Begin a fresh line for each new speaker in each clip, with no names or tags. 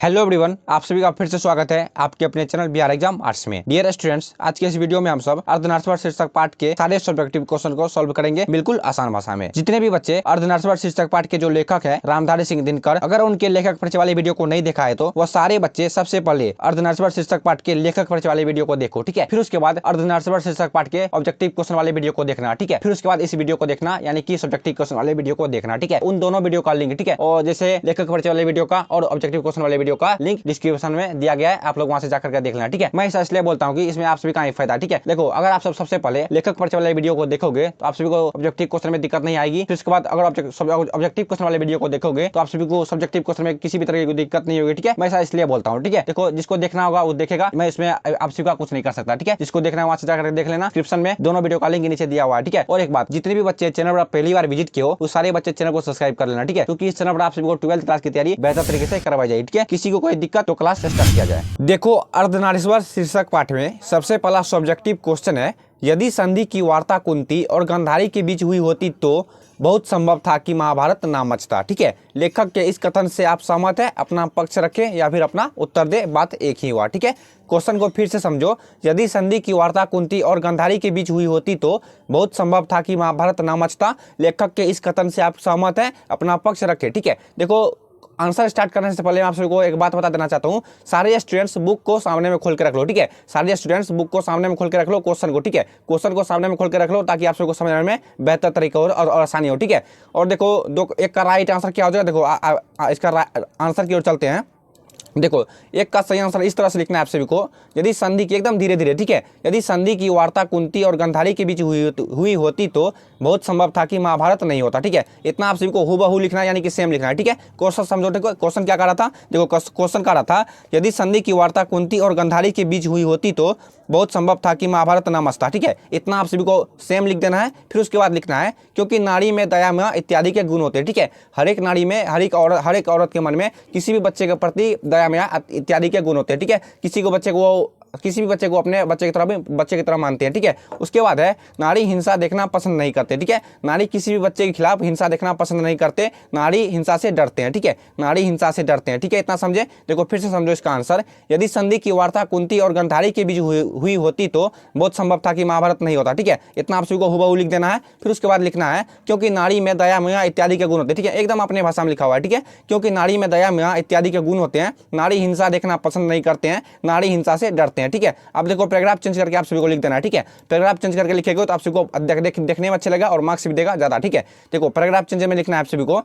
Hello everyone, आप सभी का फिर से स्वागत है आपके अपने चैनल बिहार एग्जाम आर्ट्स में। डियर स्टूडेंट्स, आज के इस वीडियो में हम सब अर्धनारीश्वर शीर्षक पाठ के सारे सब्जेक्टिव क्वेश्चन को सॉल्व करेंगे बिल्कुल आसान भाषा में। जितने भी बच्चे अर्धनारीश्वर शीर्षक पाठ के जो लेखक है रामधारी सिंह दिनकर, अगर उनके लेखक परिचय वाले वीडियो को नहीं देखा है तो वह सारे बच्चे सबसे पहले अर्धनारीश्वर शीर्षक पाठ के लेखक परिचय वाले वीडियो को देखो, ठीक है। फिर उसके बाद अर्धनारीश्वर शीर्षक पाठ के ऑब्जेक्टिव क्वेश्चन वाले वीडियो को देखना, ठीक है। फिर उसके बाद इस वीडियो को देखना, यानी कि सब्जेक्टिव क्वेश्चन वाले वीडियो को देखना, ठीक है। उन दोनों वीडियो का लिंक, ठीक है, और जैसे लेखक परिचय वाले वीडियो का और ऑब्जेक्टिव क्वेश्चन वाले वीडियो का लिंक डिस्क्रिप्शन में दिया गया है, आप लोग वहां से जाकर के देख लेना, ठीक है। मैं ऐसा इसलिए बोलता हूं कि इसमें आप सभी का ही फायदा, ठीक है। देखो, अगर आप सबसे पहले लेखक परिचय वाले वीडियो को देखोगे तो आप सभी को ऑब्जेक्टिव क्वेश्चन में दिक्कत नहीं आएगी। फिर उसके बाद अगर ऑब्जेक्टिव क्वेश्चन वाले वीडियो को देखोगे तो आप सभी को सब्जेक्टिव क्वेश्चन में किसी भी तरह की दिक्कत नहीं होगी, ठीक है। मैं ऐसा इसलिए बोलता हूँ, ठीक है। देखो, जिसको देखना होगा वो देखेगा, मैं इसमें आप सभी का कुछ नहीं कर सकता, ठीक है। जिसको देखना है वहां से जाकर देख लेना, डिस्क्रिप्शन में दोनों वीडियो का लिंक नीचे दिया हुआ है, ठीक है। और एक बात, जितने भी बच्चे चैनल पर पहली बार विजिट किए हो वो सारे बच्चे चैनल को सब्सक्राइब कर लेना, ठीक है। क्योंकि इस चैनल पर आप सभी को 12th क्लास की तैयारी बेहतर तरीके से करवाई जाए, ठीक है। किसी को कोई दिक्कत तो क्लास स्टार्ट किया जाए। देखो, अर्धनारीश्वर शीर्षक पाठ में सबसे पहला सब्जेक्टिव क्वेश्चन है, यदि संधि की वार्ता कुंती और गांधारी के बीच हुई होती तो बहुत संभव था कि महाभारत ना मचता, ठीक है। लेखक के इस कथन से आप सहमत है? अपना पक्ष रखें या फिर अपना उत्तर दे, बात एक ही हुआ, ठीक है। क्वेश्चन को फिर से समझो, यदि संधि की वार्ता कुंती और गांधारी के बीच हुई होती तो बहुत संभव था कि महाभारत ना मचता। लेखक के इस कथन से आप सहमत है? अपना पक्ष रखें, ठीक है। देखो, आंसर स्टार्ट करने से पहले मैं आप सभी को एक बात बता देना चाहता हूँ। सारे स्टूडेंट्स बुक को सामने में खोल के रख लो, ठीक है। सारे स्टूडेंट्स बुक को सामने में खोल के रख लो, क्वेश्चन को, ठीक है। क्वेश्चन को सामने में खोल के रख लो ताकि आप सभी को समझने में बेहतर तरीका हो और आसानी हो, ठीक है। और देखो, एक का राइट आंसर क्या हो जाएगा, देखो इसका आंसर की ओर चलते हैं। देखो, एक का सही आंसर इस तरह से लिखना है आप सभी को, यदि संधि की, एकदम धीरे धीरे, ठीक है, यदि संधि की वार्ता कुंती और गांधारी के बीच हुई होती तो बहुत संभव था कि महाभारत नहीं होता, ठीक है। इतना आप सभी को हूबहू लिखना है, यानी कि सेम लिखना है, ठीक है। क्वेश्चन समझो, देखो क्वेश्चन क्या कह रहा था। देखो, क्वेश्चन कह रहा था, यदि संधि की वार्ता कुंती और गांधारी के बीच हुई होती तो बहुत संभव था कि महाभारत न मचता, ठीक है। इतना आप सभी को सेम लिख देना है। फिर उसके बाद लिखना है, क्योंकि नारी में दया में इत्यादि के गुण होते हैं, ठीक है। हर एक नारी में, हर एक औरत के मन में किसी भी बच्चे के प्रति दया में इत्यादि के गुण होते हैं, ठीक है। किसी भी बच्चे को अपने बच्चे की तरह मानते हैं, ठीक है। उसके बाद है, नारी हिंसा देखना पसंद नहीं करते, ठीक है। नारी किसी भी बच्चे के खिलाफ हिंसा देखना पसंद नहीं करते, नारी हिंसा से डरते हैं, ठीक है। नारी हिंसा से डरते हैं, ठीक है। इतना समझे। देखो, फिर से समझो इसका आंसर, यदि संधि की वार्ता कुंती और गांधारी के बीच हुई होती तो बहुत संभव था कि महाभारत नहीं होता, ठीक है। इतना आप सभी को हूबहू लिख देना है। फिर उसके बाद लिखना है, क्योंकि नारी में दया माया इत्यादि के गुण होते हैं, ठीक है। एकदम अपने भाषा में लिखा हुआ है, ठीक है। क्योंकि नारी में दया माया इत्यादि के गुण होते हैं, नारी हिंसा देखना पसंद नहीं करते हैं, नारी हिंसा से डरते हैं, ठीक है। अब देखो, पैराग्राफ चेंज करके आप सभी को लिख देना है, ठीक है। पैराग्राफ चेंज करके लिखेगा तो आप सभी को देखने में अच्छा लगेगा और मार्क्स भी देगा ज्यादा, ठीक है। देखो, पैराग्राफ चेंज में लिखना है आप सभी को,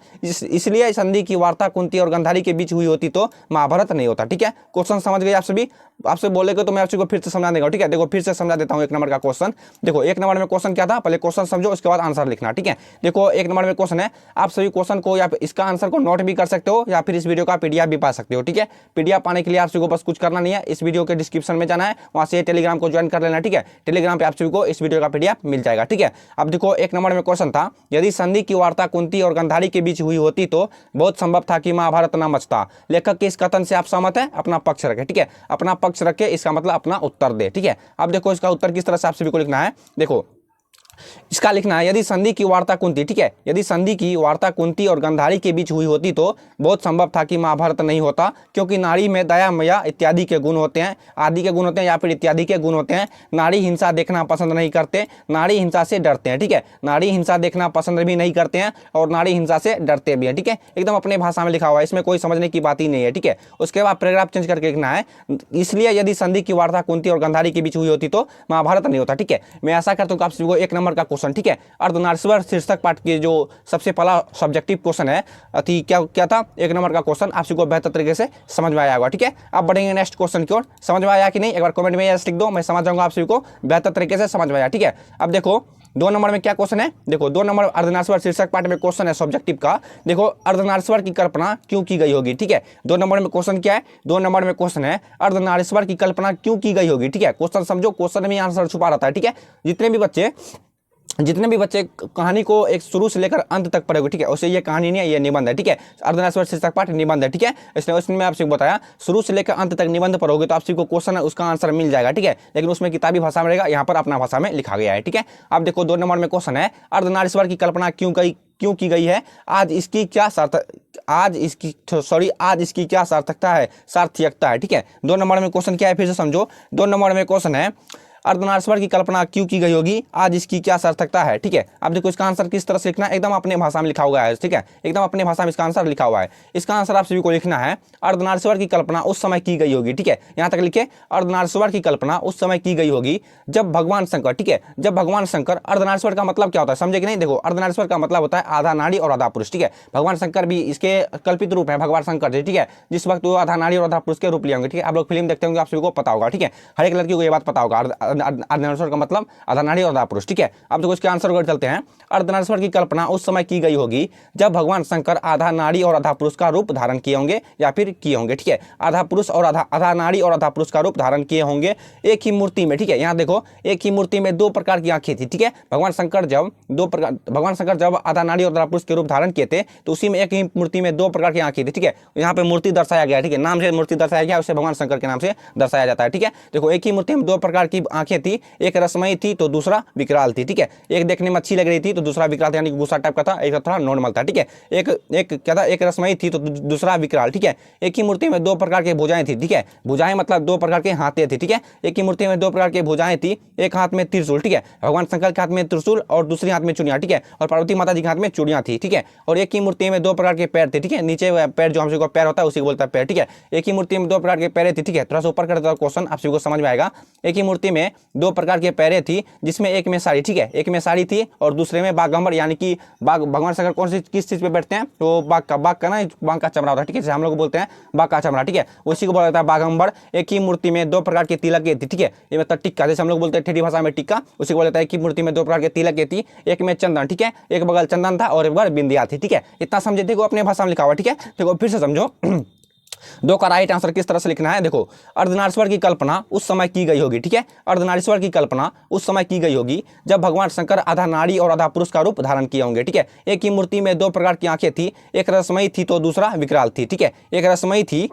इसलिए संधि की वार्ता कुंती और गांधारी के बीच हुई होती तो महाभारत नहीं होता, ठीक है। क्वेश्चन समझ गए आप सभी? आपसे बोलेगा तो मैं आप सभी को फिर से समझा देगा, ठीक है। देखो, फिर से समझा देता हूँ एक नंबर का क्वेश्चन। देखो, एक नंबर में क्वेश्चन क्या था, पहले क्वेश्चन समझो, उसके बाद आंसर लिखना, ठीक है। देखो, एक नंबर में क्वेश्चन है, आप सभी क्वेश्चन को या इसका आंसर को नोट भी कर सकते हो या फिर इस वीडियो का पीडीएफ भी पा सकते हो, ठीक है। पीडीएफ पाने के लिए आप सभी को बस कुछ करना नहीं है, इस वीडियो के डिस्क्रिप्शन में जाना है, वहां से टेलीग्राम को ज्वाइन कर लेना, ठीक है। टेलीग्राम पे आप सभी को इस वीडियो का पीडीएफ मिल जाएगा, ठीक है। अब देखो, एक नंबर में क्वेश्चन था, यदि संधि की वार्ता कुंती और गांधारी के बीच हुई होती तो बहुत संभव था कि महाभारत न मचता। लेखक के इस कथन से आप सहमत है? अपना पक्ष रखे, ठीक है। अपना पक्ष रखे, इसका मतलब अपना उत्तर दे, ठीक है। अब देखो, इसका उत्तर किस तरह से आप सभी को लिखना है। देखो, इसका लिखना है, यदि संधि की वार्ता कुंती, ठीक है, यदि संधि की वार्ता कुंती और गांधारी के बीच हुई होती तो बहुत संभव था कि महाभारत नहीं होता, क्योंकि नारी में दया माया इत्यादि के गुण होते हैं, आदि के गुण होते हैं या फिर इत्यादि के गुण होते हैं, नारी हिंसा देखना पसंद नहीं करते, नारी हिंसा से डरते हैं, ठीक है। नारी हिंसा देखना पसंद भी नहीं करते हैं और नारी हिंसा से डरते भी हैं, ठीक है। एकदम अपने भाषा में लिखा हुआ है, इसमें कोई समझने की बात ही नहीं है, ठीक है। उसके बाद पैराग्राफ चेंज करके लिखना है, इसलिए यदि संधि की वार्ता कुंती और गांधारी के बीच हुई होती तो महाभारत नहीं होता, ठीक है। मैं आशा करता हूँ कि आप सभी को एक नंबर का क्वेश्चन, ठीक है, अर्धनारीश्वर शीर्षक पाठ के जो सबसे पहला सब्जेक्टिव क्वेश्चन है, क्या था, एक नंबर का क्वेश्चन, आप सभी को बेहतर तरीके से समझ में आया होगा, ठीक है। अब बढ़ेंगे नेक्स्ट क्वेश्चन की ओर। समझ में आया कि नहीं, एक बार कमेंट में यस लिख दो, मैं समझ जाऊंगा आप सभी को बेहतर तरीके से समझ में आया, ठीक है। अब देखो, 2 नंबर में क्या क्वेश्चन है। देखो, 2 नंबर अर्धनारीश्वर शीर्षक पाठ में क्वेश्चन है सब्जेक्टिव का। देखो, अर्धनारीश्वर की कल्पना क्यों की गई होगी, ठीक है। 2 नंबर में क्वेश्चन क्या है, 2 नंबर में क्वेश्चन है, अर्धनारीश्वर की कल्पना क्यों की गई होगी, ठीक है। क्वेश्चन समझो, क्वेश्चन में आंसर छुपा रहता है, ठीक है। जितने भी बच्चे जितने भी बच्चे कहानी को एक शुरू से लेकर अंत तक पढ़ोगे, ठीक है, उसे ये कहानी नहीं है, ये निबंध है, ठीक है, अर्धनारीश्वर शीर्षक पाठ निबंध है, ठीक है। इसलिए उसमें मैं आपसे बताया शुरू से लेकर अंत तक निबंध पढ़ोगे तो आपसे को क्वेश्चन है उसका आंसर मिल जाएगा, ठीक है, लेकिन उसमें किताबी भाषा में रहेगा, यहाँ पर अपना भाषा में लिखा गया है, ठीक है। अब देखो 2 नंबर में क्वेश्चन है, अर्धनारीश्वर की कल्पना क्यों की गई है, आज इसकी क्या सार्थकता है, सार्थकता है, ठीक है। 2 नंबर में क्वेश्चन क्या है फिर से समझो। 2 नंबर में क्वेश्चन है, अर्धनारीश्वर की कल्पना क्यों की गई होगी, आज इसकी क्या सार्थकता है, ठीक है। अब देखो इसका आंसर किस तरह से लिखना है, एकदम अपने भाषा में लिखा हुआ है, ठीक है, एकदम अपने भाषा में इसका आंसर लिखा हुआ है। इसका आंसर आप सभी को लिखना है, अर्धनारीश्वर की कल्पना उस समय की गई होगी, ठीक है, यहाँ तक लिखे, अर्धनारीश्वर की कल्पना उस समय की गई होगी जब भगवान शंकर, ठीक है, जब भगवान शंकर, अर्धनारीश्वर का मतलब क्या होता है समझे कि नहीं। देखो अर्धनारीश्वर का मतलब होता है आधा नारी और आधा पुरुष, ठीक है। भगवान शंकर भी इसके कल्पित रूप है, भगवान शंकर जी, ठीक है, जिस वक्त वो आधा नारी और आधा पुरुष के रूप लिए होंगे, ठीक है। आप लोग फिल्म देखते होंगे, आप सभी को पता होगा, ठीक है, हर एक लड़की को ये बात पता होगा, अर्धनारीश्वर का मतलब आधा नारी और आधा पुरुष, ठीक है। अब देखो इसके आंसर को चलते हैं, अर्धनारीश्वर की कल्पना उस समय की गई होगी जब भगवान शंकर आधा नारी और आधा पुरुष का रूप धारण किए होंगे या फिर किए होंगे, ठीक है, आधा पुरुष और आधा नारी और आधा पुरुष का रूप धारण किए होंगे एक ही मूर्ति में, ठीक है। यहाँ देखो एक ही मूर्ति में 2 प्रकार की आंखें थी, ठीक है। भगवान शंकर जब आधा नारी और आधा पुरुष के रूप धारण किए थे तो उसी में एक ही मूर्ति में 2 प्रकार की आंखें थी, ठीक है। यहाँ पे मूर्ति दर्शाया गया है, ठीक है, नाम से मूर्ति दर्शाया गया, उसे भगवान शंकर के नाम से दर्शाया जाता है, ठीक है। देखो एक ही मूर्ति में 2 प्रकार की आंखें थी, एक रसमयी थी तो दूसरा विकराल थी, ठीक है। एक देखने में अच्छी लग रही थी तो दूसरा विकराल था, यानी गुस्सा टाइप का था, एक थोड़ा नॉर्मल था, ठीक है। एक क्या था, एक रसमयी थी तो दूसरा विकराल, ठीक है। एक ही मूर्ति में 2 प्रकार की भुजाएं थी, ठीक है, भुजाएं मतलब 2 प्रकार के हाथे थे, ठीक है। एक ही मूर्ति में 2 प्रकार की भुजाएं थी, एक हाथ में त्रिशूल, ठीक है, भगवान शंकर के हाथ में त्रिशूल और दूसरी हाथ में चूड़ियां, ठीक है, और पार्वती माता जी के हाथ में चूड़ियां थी, ठीक है। और एक ही मूर्ति में 2 प्रकार के पैर थे, ठीक है, नीचे पैर जो हम सबको पैर होता है उसी को बोलता है पैर, ठीक है। एक ही मूर्ति में 2 प्रकार के पैरें थी, ठीक है, थोड़ा सा ऊपर कर देता हूं क्वेश्चन, आप सभी को समझ में आएगा। एक ही मूर्ति में 2 प्रकार के पैरें थी, जिसमें एक में साड़ी, ठीक है, एक में साड़ी थी और दूसरे में बागंबर, यानी कि भगवान शंकर कौन सी किस चीज पे बैठते हैं, तो बाघ का ना, बाघ का चमड़ा होता है, ठीक है, हम लोग बोलते हैं बाघ का चमड़ा, ठीक है, उसी को बोला जाता है बागंबर। एक ही मूर्ति में 2 प्रकार की तिलक थी, ठीक है, ये मतलब टिक्का, जैसे हम लोग बोलते हैं ठेठी भाषा में टिक्का, उसी को बोला जाता है कि मूर्ति में 2 प्रकार की तिलक थी, एक में चंदन, ठीक है, एक बगल चंदन था और एक बगल बिंदिया थी, ठीक है। इतना समझे, देखो अपने भाषा में लिखा हुआ, ठीक है। देखो फिर से समझो 2 का राइट आंसर किस तरह से लिखना है। देखो अर्धनारीश्वर की कल्पना उस समय की गई होगी, ठीक है, अर्धनारीश्वर की कल्पना उस समय की गई होगी जब भगवान शंकर आधा नारी और आधा पुरुष का रूप धारण किए होंगे, ठीक है। एक ही मूर्ति में 2 प्रकार की आंखें थी, एक रसमयी थी तो दूसरा विकराल थी, ठीक है, एक रसमयी थी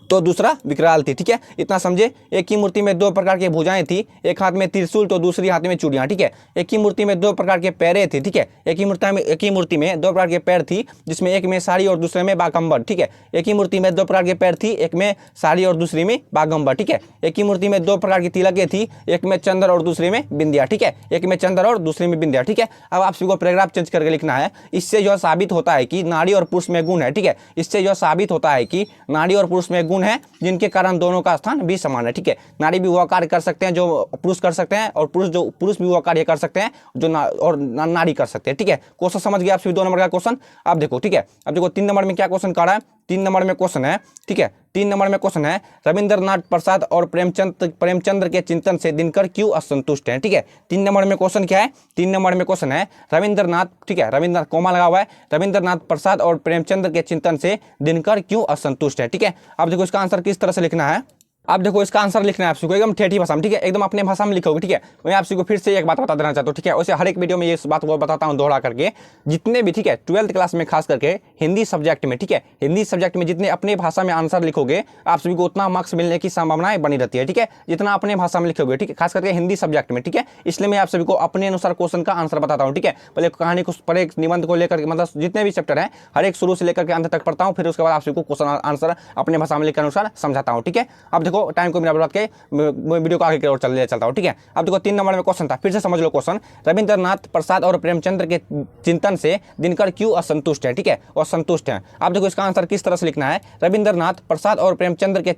तो दूसरा विकराल थी, ठीक है, इतना समझे। एक ही मूर्ति में 2 प्रकार की भुजाएं थी, एक हाथ में त्रिशूल तो दूसरी हाथ में चूड़ियां, ठीक है। एक ही मूर्ति में 2 प्रकार के पैरें थे, ठीक है, एक ही मूर्ति में 2 प्रकार के पैर थी, जिसमें एक में साड़ी और दूसरे में बागंबर, ठीक है। एक ही मूर्ति में 2 प्रकार के पैर थी, एक में साड़ी और दूसरी में बागंबर, ठीक है। एक ही मूर्ति में 2 प्रकार की तिलकें थी, एक में चंद्र और दूसरे में बिंदिया, ठीक है, एक में चंद्र और दूसरे में बिंदिया, ठीक है। अब आप सभी को पैराग्राफ चेंज करके लिखना है। इससे जो साबित होता है कि नारी और पुरुष में गुण है, ठीक है, इससे जो साबित होता है कि नारी और पुरुष में गुण है जिनके कारण दोनों का स्थान भी समान है, ठीक है। नारी भी वह कार्य कर सकते हैं जो पुरुष कर सकते हैं और पुरुष भी वह कार्य कर सकते हैं जो नारी कर सकते हैं, ठीक है। क्वेश्चन समझ गए आप सभी 2 नंबर का क्वेश्चन। अब देखो, ठीक है, अब देखो 3 नंबर में क्या क्वेश्चन कर रहा है। 3 नंबर में क्वेश्चन है, ठीक है, 3 नंबर में क्वेश्चन है, रविंद्रनाथ प्रसाद और प्रेमचंद्र के चिंतन से दिनकर क्यों असंतुष्ट हैं, ठीक है। 3 नंबर में क्वेश्चन क्या है, 3 नंबर में क्वेश्चन है रविंद्रनाथ, ठीक है, रविंद्रनाथ कोमा लगा हुआ है, रविंद्रनाथ प्रसाद और प्रेमचंद्र के चिंतन से दिनकर क्यों असंतुष्ट है, ठीक है। अब देखो इसका आंसर किस तरह से लिखना है। आप देखो इसका आंसर लिखना है आपको एकदम ठेठी भाषा में, ठीक है, एकदम अपने भाषा में लिखोगे, ठीक है। मैं आपको फिर से एक बात बता देना चाहता हूँ, ठीक है, वैसे हर एक वीडियो में ये बात वो बताता हूँ दोहरा करके, जितने भी, ठीक है, 12th क्लास में खास करके हिंदी सब्जेक्ट में, ठीक है, हिंदी सब्जेक्ट में जितने अपने भाषा में आंसर लिखोगे आप सभी को उतना मार्क्स मिलने की संभावनाएं बनी रहती है, ठीक है, जितना अपने भाषा में लिखोगे, ठीक है, खास करके हिंदी सब्जेक्ट में, ठीक है। इसलिए मैं आप सभी को अपने अनुसार क्वेश्चन का आंसर बताता हूँ, ठीक है। पहले कहानी को, पहले निबंध को लेकर, मतलब जितने भी चैप्टर है हर एक शुरू से लेकर के अंत तक पढ़ता हूँ, फिर उसके बाद आप सभी को क्वेश्चन आंसर अपने भाषा में लिखकर अनुसार समझाता हूँ, ठीक है। अब देखो टाइम को मेरा वीडियो को आगे की ओर चलता हूं, ठीक है। अब देखो 3 नंबर में क्वेश्चन था, फिर से समझ लो क्वेश्चन, रविंद्रनाथ प्रसाद और प्रेमचंद्र के चिंतन से दिनकर क्यों असंतुष्ट है, ठीक है, असंतुष्ट है। अब देखो इसका आंसर किस तरह से लिखना है। रविंद्रनाथ प्रसाद और प्रेमचंद्र के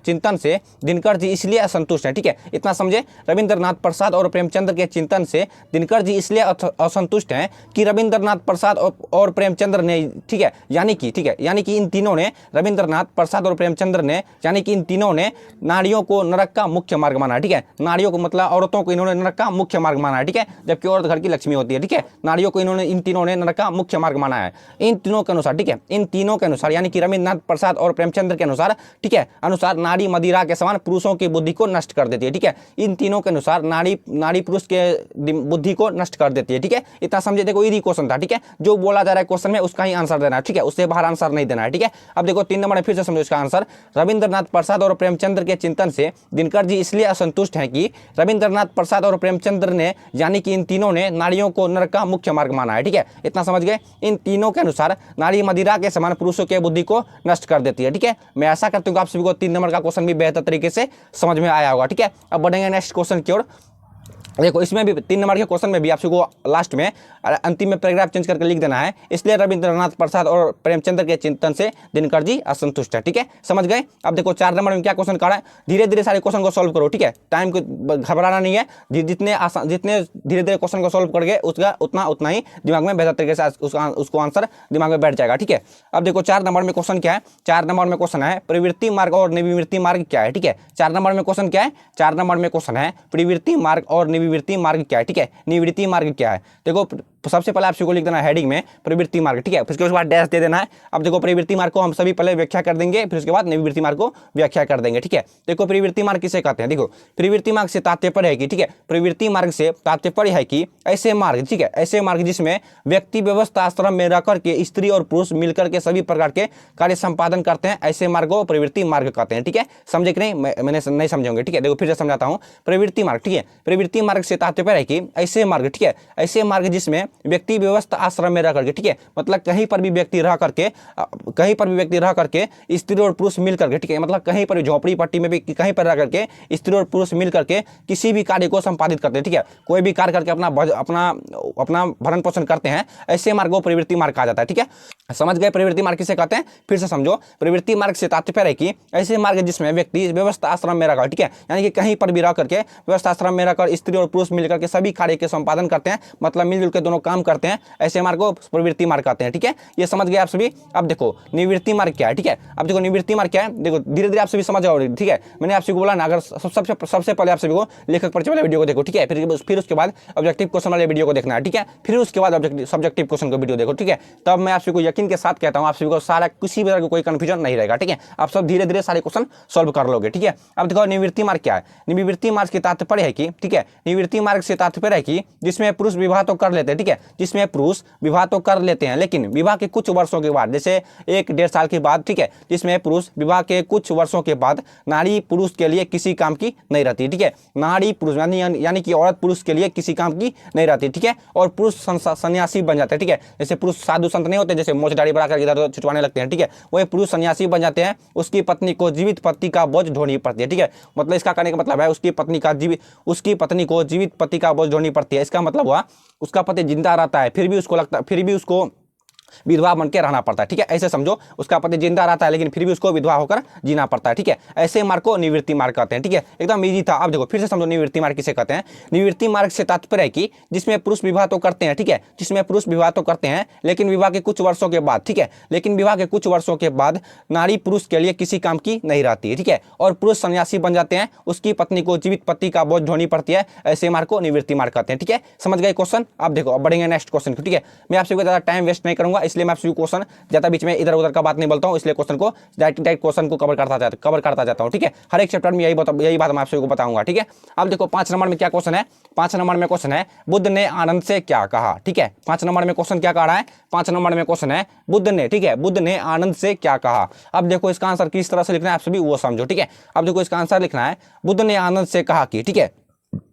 चिंतन से दिनकर जी इसलिए असंतुष्ट है, ठीक है, इतना समझे। रविंद्रनाथ प्रसाद और प्रेमचंद्र के चिंतन से दिनकर जी इसलिए असंतुष्ट हैं कि रविंद्रनाथ प्रसाद और प्रेमचंद्र ने, ठीक है, यानी कि इन तीनों ने, रविंद्रनाथ प्रसाद और प्रेमचंद्र ने, यानी कि इन तीनों ने जिसमें नारियों को नरक का मुख्य मार्ग माना है। ठीक है, नारियों को मतलब औरतों को इन्होंने नरक का मुख्य मार्ग माना है। ठीक है, जबकि औरत घर की लक्ष्मी होती है। ठीक है, नारियों को इन तीनों ने नरक का मुख्य मार्ग माना है, इन तीनों के अनुसार। ठीक है, इन तीनों के अनुसार यानी कि रविंद्रनाथ प्रसाद और प्रेमचंद्र के अनुसार, ठीक है, अनुसार नारी मदिरा के समान पुरुषों की बुद्धि को नष्ट कर देती है। ठीक है, इन तीनों के अनुसार नारी पुरुष के बुद्धि को नष्ट कर देती है। ठीक है, इतना समझे। देखो इजी क्वेश्चन था। ठीक है, जो बोला जा रहा है क्वेश्चन में उसका ही आंसर देना है। ठीक है, उससे बाहर आंसर नहीं देना है। ठीक है, अब देखो 3 नंबर में फिर से समझो इसका आंसर। रविंद्रनाथ प्रसाद और प्रेमचंद्र के चिंतन से दिनकर जी इसलिए असंतुष्ट हैं कि रविंद्रनाथ प्रसाद और प्रेमचंद्र ने यानी कि इन तीनों ने नारियों को नरक का मुख्य मार्ग माना है। ठीक है, इतना समझ गए। इन तीनों के अनुसार नारी मदिरा के समान पुरुषों के बुद्धि को नष्ट कर देती है। ठीक है, मैं आशा करता हूं कि आप सभी को 3 नंबर का क्वेश्चन भी बेहतर तरीके से समझ में आया होगा। ठीक है, अब बढ़ेंगे नेक्स्ट क्वेश्चन की ओर। देखो इसमें भी 3 नंबर के क्वेश्चन में भी आप सबको लास्ट में अंतिम में पैराग्राफ चेंज करके लिख देना है, इसलिए रविंद्रनाथ प्रसाद और प्रेमचंद्र के चिंतन से दिनकर जी असंतुष्ट है। ठीक है, समझ गए। अब देखो 4 नंबर में क्या क्वेश्चन कर रहा है, धीरे धीरे सारे क्वेश्चन को सॉल्व करो। ठीक है, टाइम को घबराना नहीं है, जितने धीरे धीरे क्वेश्चन को सॉल्व करोगे उसका उतना ही दिमाग में बेहतर तरीके से उसको आंसर दिमाग में बैठ जाएगा। ठीक है, अब देखो 4 नंबर में क्वेश्चन क्या है। 4 नंबर में क्वेश्चन है प्रवृत्ति मार्ग और निवृत्ति मार्ग क्या है। ठीक है, 4 नंबर में क्वेश्चन क्या है, 4 नंबर में क्वेश्चन है प्रवृत्ति मार्ग और निवृत्ति मार्ग क्या है। ठीक है, निवृत्ति मार्ग क्या है। देखो सबसे पहले आपको लिख देना है हेडिंग में प्रवृत्ति मार्ग। ठीक है, फिर उसके बाद डैश दे देना है। अब देखो प्रवृत्ति मार्ग को हम सभी पहले व्याख्या कर देंगे, फिर उसके बाद निवृत्ति मार्ग को व्याख्या कर देंगे। ठीक है, देखो प्रवृत्ति मार्ग किसे कहते हैं। देखो प्रवृत्ति मार्ग से तात्पर्य है कि, ठीक है, प्रवृत्ति मार्ग से तात्पर्य है कि ऐसे मार्ग, ठीक है, ऐसे मार्ग जिसमें व्यक्ति व्यवस्था आश्रम में रहकर के स्त्री और पुरुष मिलकर के सभी प्रकार के कार्य संपादन करते हैं, ऐसे मार्ग को प्रवृत्ति मार्ग कहते हैं। ठीक है, समझे कि नहीं, मैंने नहीं समझोगे। ठीक है, देखो फिर से समझाता हूँ प्रवृत्ति मार्ग। ठीक है, प्रवृत्ति मार्ग से तात्पर्य है कि ऐसे मार्ग, ठीक है, ऐसे मार्ग जिसमें व्यक्ति व्यवस्था आश्रम में रह करके, ठीक है, मतलब कहीं पर भी व्यक्ति रह करके स्त्री और पुरुष मिल करके, ठीक है, मतलब कहीं पर भी झोपड़ी पट्टी में भी कहीं पर रह करके स्त्री और पुरुष मिल करके किसी भी कार्य को संपादित करते हैं। ठीक है, कोई भी कार्य करके अपना भरण पोषण करते हैं, ऐसे मार्ग को प्रवृत्ति मार्ग कहा जाता है। ठीक है, समझ गए प्रवृत्ति मार्ग किसे कहते हैं। फिर से समझो, प्रवृत्ति मार्ग से तात्पर्य है कि ऐसे मार्ग जिसमें व्यक्ति व्यवस्था आश्रम में रहकर, ठीक है, यानी कि कहीं पर भी रह करके व्यवस्था आश्रम में रहकर स्त्री और पुरुष मिलकर के सभी कार्य के संपादन करते हैं, मतलब मिलजुल के दोनों काम करते हैं, ऐसे मार्ग को प्रवृत्ति मार्ग कहते हैं। ठीक है, ये समझ गए आप सभी। अब देखो निवृत्ति मार्ग क्या है। ठीक है, अब देखो निवृत्ति मार्ग क्या है, देखो धीरे धीरे आप सभी समझ जाओगे। ठीक है, मैंने आप सभी को बोला ना, अगर सबसे पहले आप सभी को लेखक परिचय वाले वीडियो को देखो। ठीक है, फिर उसके बाद ऑब्जेक्टिव क्वेश्चन वाले वीडियो को देखना है। ठीक है, फिर उसके बाद सब्जेक्टिव क्वेश्चन को वीडियो देखो। ठीक है, तब मैं आप सभी को यकीन के साथ कहता हूं आप सभी को सारा किसी भी तरह का कोई कंफ्यूजन नहीं रहेगा। ठीक है, आप सब धीरे धीरे सारे क्वेश्चन सॉल्व कर लोगे। ठीक है, अब देखो निवृत्ति मार्ग क्या है। निवृत्ति मार्ग के तात्पर्य है कि, ठीक है, निवृत्ति मार्ग से तात्पर्य है कि जिसमें पुरुष विवाह तो कर लेते हैं, ठीक है, जिसमें पुरुष विवाह तो कर लेते हैं लेकिन विवाह के कुछ वर्षों के बाद, जैसे 1-1.5 साल के बाद, ठीक है, जिसमें पुरुष विवाह के कुछ वर्षों के बाद नारी पुरुष के लिए किसी काम की नहीं रहती। ठीक है, नारी पुरुष यानी कि औरत पुरुष के लिए किसी काम की नहीं रहती। ठीक है, और पुरुष सन्यासी बन जाते हैं। ठीक है, जैसे पुरुष साधु संत नहीं होते, जैसे मोच दाढ़ी बढ़ा कर इधर छुटवाने लगते हैं। ठीक है, वही पुरुष सन्यासी बन जाते हैं, उसकी पत्नी को जीवित पति का बोझ ढोनी पड़ती है। ठीक है, मतलब इसका कहने का मतलब है उसकी पत्नी को जीवित पति का बोझ ढोनी पड़ती है। इसका मतलब हुआ उसका पति जिंदा रहता है फिर भी उसको विधवा बन के रहना पड़ता है। ठीक है, ऐसे समझो, उसका पति जिंदा रहता है लेकिन फिर भी उसको विधवा होकर जीना पड़ता है। ठीक है, ऐसे मार्ग को निवृत्ति मार्ग कहते हैं। ठीक है, एकदम इजी था। अब देखो फिर से समझो निवृत्ति मार्ग किसे कहते हैं। निवृत्ति मार्ग से तात्पर्य है कि जिसमें पुरुष विवाह तो करते हैं, ठीक है, जिसमें पुरुष विवाह तो करते हैं लेकिन विवाह के कुछ वर्षों के बाद, ठीक है, लेकिन विवाह के कुछ वर्षों के बाद नारी पुरुष के लिए किसी काम की नहीं रहती है। ठीक है, और पुरुष सन्यासी बन जाते हैं, उसकी पत्नी को जीवित पति का बोझ ढोनी पड़ती है, ऐसे मार्ग को निवृत्ति मार्ग कहते हैं। ठीक है, समझ गए क्वेश्चन। अब देखो अब बढ़ेंगे नेक्स्ट क्वेश्चन को। ठीक है, मैं आपसे ज्यादा टाइम वेस्ट नहीं करूंगा, इसलिए मैं आपसे क्वेश्चन ज्यादा बीच में इधर उधर का बात नहीं बोलता हूं, इसलिए क्वेश्चन को डायरेक्ट क्वेश्चन को कवर करता जाता हूं। ठीक है, हर एक चैप्टर में यही बात मैं आपको बताऊंगा। ठीक है, अब देखो 5 नंबर में क्या क्वेश्चन है। 5 नंबर में क्वेश्चन है बुद्ध ने आनंद से क्या कहा। ठीक है, 5 नंबर में क्वेश्चन क्या कह रहा है। 5 नंबर में क्वेश्चन है बुद्ध ने, ठीक है, बुद्ध ने आनंद से क्या कहा। अब देखो इसका आंसर किस तरह से लिखना है आप सभी वो समझो। ठीक है, अब देखो इसका आंसर लिखना है बुद्ध ने आनंद से कहा कि, ठीक है,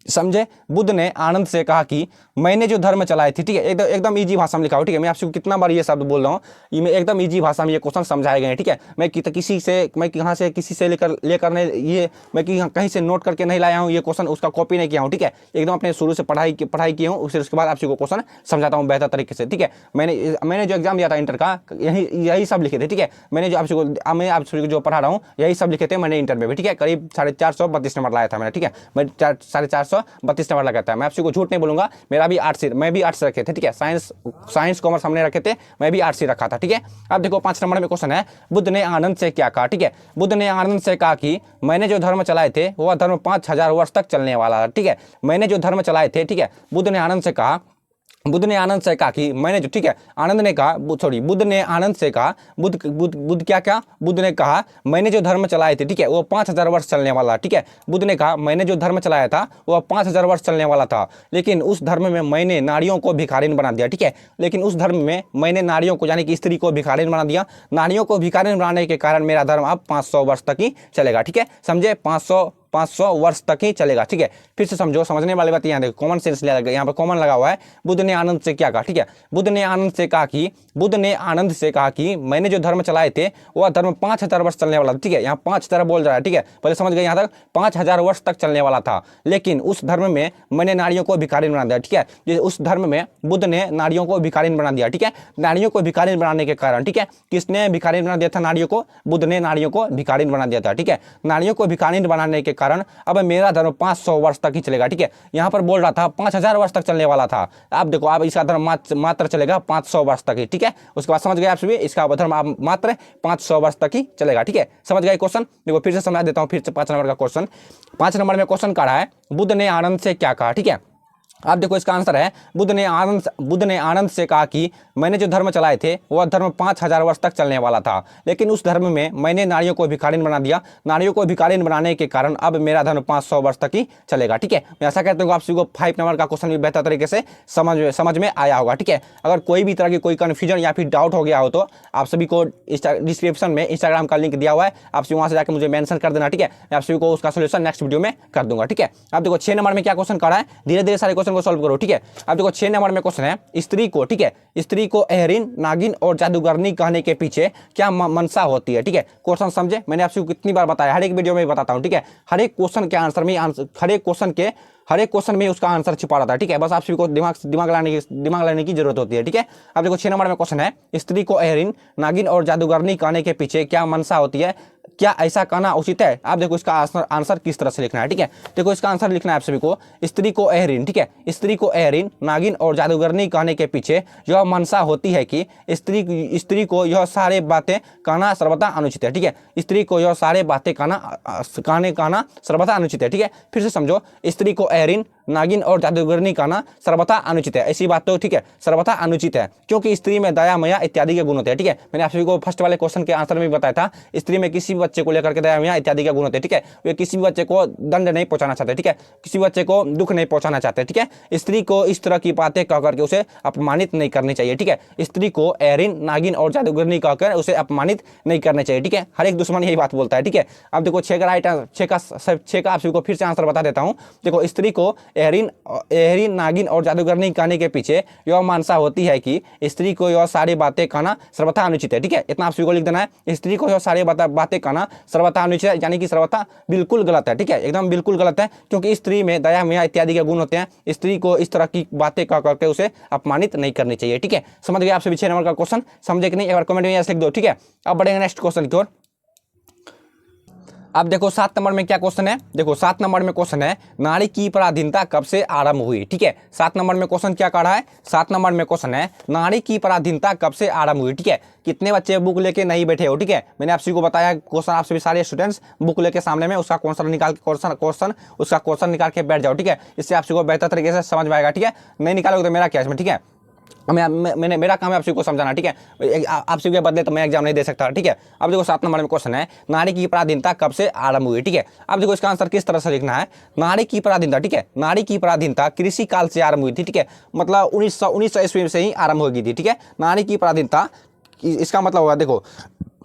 समझे, बुद्ध ने आनंद से कहा कि मैंने जो धर्म चलाए थे, ठीक है, एकदम इजी भाषा में लिखा हो। ठीक है, मैं आपसे कितना बार ये शब्द बोल रहा हूँ, ये एकदम इजी भाषा में ये क्वेश्चन समझाए गए हैं। ठीक है, मैं कहीं से लेकर ये मैं कहीं से नोट करके नहीं लाया हूँ ये क्वेश्चन, उसका कॉपी नहीं किया हूँ। ठीक है, एकदम अपने शुरू से पढ़ाई की हूँ, उसके बाद आपसे क्वेश्चन समझाता हूँ बेहतर तरीके से। ठीक है, मैंने जो एग्जाम दिया था इंटर का, यही सब लिखे थे। ठीक है, मैं आपसे जो पढ़ा रहा हूँ यही सब लिखे थे मैंने इंटर में भी। ठीक है, करीब 450 नंबर लाया था मैंने। ठीक है, मैं 450 1932 नंबर लगा था। मैं आपसे को झूठ नहीं बोलूंगा, मेरा भी आर्ट्स, मैं भी आर्ट्स रखे थे, ठीक है, साइंस कॉमर्स हमने रखे थे, मैं भी आर्ट्स ही रखा था, ठीक है। अब देखो 5 नंबर में क्वेश्चन है, बुद्ध ने आनंद से क्या कहा, ठीक है। बुद्ध ने आनंद से कहा कि मैंने जो धर्म चलाए थे वह धर्म 5000 वर्ष तक चलने वाला है, ठीक है। मैंने जो धर्म चलाए थे, ठीक है, बुद्ध ने आनंद से कहा, बुद्ध ने आनंद से कहा कि मैंने जो, ठीक है, आनंद ने कहा, सॉरी, बुद्ध ने आनंद से कहा, बुद्ध क्या बुद्ध ने कहा मैंने जो धर्म चलाए थे, ठीक है, वो 5000 वर्ष चलने वाला, ठीक है। बुद्ध ने कहा मैंने जो धर्म चलाया था वो 5000 वर्ष चलने वाला था, लेकिन उस धर्म में मैंने नारियों को भिखारिन बना दिया, ठीक है। लेकिन उस धर्म में मैंने नारियों को, यानी कि स्त्री को भिखारिन बना दिया। नारियों को भिखारिन बनाने के कारण मेरा धर्म अब 500 वर्ष तक ही चलेगा, ठीक है, समझे, 500 वर्ष तक ही चलेगा, ठीक है। फिर से समझो, समझने वाली बात यहाँ देखो, कॉमन सेंस यहाँ पर कॉमन लगा हुआ है। बुद्ध ने आनंद से क्या कहा, ठीक है, बुद्ध ने आनंद से कहा कि मैंने जो धर्म चलाए थे वह धर्म 5000 वर्ष चलने वाला था, ठीक है। यहाँ 5000 बोल रहा है, ठीक है, पहले समझ गए, यहाँ तक 5000 वर्ष तक चलने वाला था, लेकिन उस धर्म में मैंने नारियों को भिखारिन बना दिया, ठीक है। उस धर्म में बुद्ध ने नारियों को भिखारिन बना दिया, ठीक है। नारियों को भिखारिन बनाने के कारण, ठीक है, किसने भिखारिन बना दिया था नारियों को? बुद्ध ने नारियों को भिखारिन बना दिया था, ठीक है। नारियों को भिखारिन बनाने के कारण अब मेरा धर्म 500 वर्ष तक ही चलेगा, ठीक है। यहाँ पर बोल रहा था 5000 वर्ष तक चलने वाला था, अब देखो अब इसका धर्म मात्र चलेगा 500 वर्ष तक ही, ठीक है। उसके बाद समझ गए आप सभी, इसका धर्म अब मात्र 500 वर्ष तक ही चलेगा, ठीक है। समझ गए क्वेश्चन? देखो फिर से समझा देता हूँ, फिर से 5 नंबर का क्वेश्चन। 5 नंबर में क्वेश्चन कहा है, बुद्ध ने आनंद से क्या कहा, ठीक है। अब देखो इसका आंसर है, बुद्ध ने आनंद से कहा कि मैंने जो धर्म चलाए थे वह धर्म 5000 वर्ष तक चलने वाला था, लेकिन उस धर्म में मैंने नारियों को भिखारिन बना दिया। नारियों को भिखारिन बनाने के कारण अब मेरा धर्म 500 वर्ष तक ही चलेगा, ठीक है। मैं ऐसा कहता हूँ आप सभी को 5 नंबर का क्वेश्चन भी बेहतर तरीके से समझ में आया होगा, ठीक है। अगर कोई भी तरह की कोई कन्फ्यूजन या फिर डाउट हो गया हो तो आप सभी को डिस्क्रिप्शन में इंस्टाग्राम का लिंक दिया हुआ है, आप सभी वहाँ से जाकर मुझे मेंशन कर देना, ठीक है। मैं आप सभी को उसका सोल्यूशन नेक्स्ट वीडियो में कर दूंगा, ठीक है। अब देखो 6 नंबर में क्या क्वेश्चन कर रहा है, धीरे धीरे सारे क्वेश्चन को सॉल्व करो, ठीक है। अब देखो 6 नंबर में क्वेश्चन है, स्त्री को, ठीक है, स्त्री को अहरिन, नागिन और जादूगरनी कहने के पीछे क्या मंशा होती है, ठीक है। क्वेश्चन समझे, मैंने आपसे कितनी बार बताया, हर एक वीडियो में बताता हूं, ठीक है। हर एक क्वेश्चन के आंसर में हर एक क्वेश्चन में उसका आंसर छिपा रहता है, ठीक है। बस आप सभी को दिमाग लाने की जरूरत होती है, ठीक है। अब देखो 6 नंबर में क्वेश्चन है, स्त्री को अहरिन, नागिन और जादूगरनी कहने के पीछे क्या मंशा होती है, क्या ऐसा कहना उचित है? आप देखो इसका आंसर किस तरह से लिखना है, ठीक है। देखो इसका आंसर लिखना है आप सभी को, स्त्री को अहरिन, ठीक है, स्त्री को अहरिन, नागिन और जादूगरनी कहने के पीछे यह मंशा होती है कि स्त्री को यह सारे बातें कहना सर्वथा अनुचित है, ठीक है। स्त्री को यह सारे बातें कहना सर्वथा अनुचित है, ठीक है। फिर से समझो, स्त्री को अहरिन, नागिन और जादूगरनी कहना सर्वथा अनुचित है, ऐसी बात तो, ठीक है, सर्वथा अनुचित है, क्योंकि स्त्री में दया, माया इत्यादि के गुण होते हैं, ठीक है। मैंने आप सभी को फर्स्ट वाले क्वेश्चन के आंसर में भी बताया था, स्त्री में किसी भी बच्चे को लेकर के दया, माया इत्यादि के गुण होते हैं, ठीक है। वे किसी भी बच्चे को दंड नहीं पहुंचाना चाहते, ठीक है, किसी बच्चे को दुख नहीं पहुंचाना चाहते, ठीक है। स्त्री को इस तरह की बातें कह करके उसे अपमानित नहीं करनी चाहिए, ठीक है। स्त्री को अहरिन, नागिन और जादूगरनी कहकर उसे अपमानित नहीं करना चाहिए, ठीक है। हर एक दुश्मन यही बात बोलता है, ठीक है। अब देखो 6 का आप सभी को फिर से आंसर बता देता हूँ। देखो स्त्री को अहरिन, नागिन और जादूगरनी कहने के पीछे यह मंशा होती है कि स्त्री को यह सारी बातें कहना सर्वथा अनुचित है, ठीक है। इतना आप सभी को लिख देना है, स्त्री को यह सारी बातें कहना सर्वथा अनुचित है, यानी कि सर्वथा बिल्कुल गलत है, ठीक है, एकदम बिल्कुल गलत है, क्योंकि स्त्री में दया, माया इत्यादि के गुण होते हैं। स्त्री को इस तरह की बातें कह करके उसे अपमानित नहीं करनी चाहिए, ठीक है। समझ गए आप सभी 6 नंबर का क्वेश्चन? समझे कि नहीं? एक बार कमेंट में लिख दो, ठीक है। अब बढ़ेंगे नेक्स्ट क्वेश्चन की ओर। अब देखो 7 नंबर में क्या क्वेश्चन है, देखो 7 नंबर में क्वेश्चन है, नारी की पराधीनता कब से आरंभ हुई, ठीक है। 7 नंबर में क्वेश्चन क्या कर रहा है, 7 नंबर में क्वेश्चन है, नारी की पराधीनता कब से आरंभ हुई, ठीक है। कितने बच्चे बुक लेके नहीं बैठे हो, ठीक है। मैंने आप सभी को बताया क्वेश्चन, आप सभी सारे स्टूडेंट्स बुक लेके सामने में उसका क्वेश्चन निकाल के बैठ जाओ, ठीक है। इससे आप सभी को बेहतर तरीके से समझ में आएगा, ठीक है। नहीं निकालोगे तो मेरा क्या इसमें, ठीक है। मेरा काम है आप सभी को समझाना, ठीक है। आप सभी के बदले तो मैं एग्जाम नहीं दे सकता, ठीक है। अब देखो 7 नंबर में क्वेश्चन है, नारी की पराधीनता कब से आरंभ हुई, ठीक है। अब देखो इसका आंसर किस तरह से लिखना है, नारी की पराधीनता, ठीक है, नारी की पराधीनता कृषि काल से आरंभ हुई थी, ठीक है। मतलब 1900 ईस्वी से ही आरंभ हो गई थी, ठीक है। नारी की पराधीनता, इसका मतलब होगा, देखो